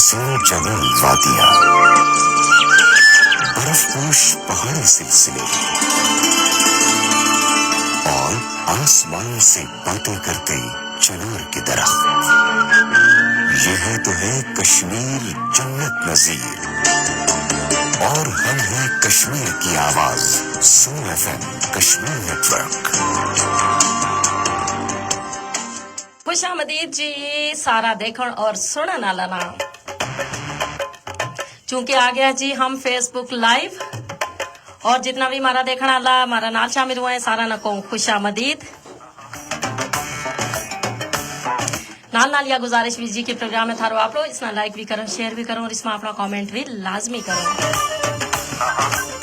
हसीन जंगल वादियां, बर्फपोश पहाड़ी सिलसिले और आसमान से बातें करते चनार के दरख्त। यह तो है कश्मीर जन्नत नजीर, और हम हैं कश्मीर की आवाज, सोल FM कश्मीर नेटवर्क। खुशामदीद जी सारा देखण और सुनन वाला ना, चूंकि आ गया जी हम फेसबुक लाइव, और जितना भी मारा देखण वाला मारा नाल शामिल हुआ है सारा ना कहूँ खुशामदीद। नाल नाल या गुजारिश भी जी के प्रोग्राम में थारो आप लोग इसमें लाइक भी करो, शेयर भी करो और इसमें अपना कमेंट भी लाजमी करो।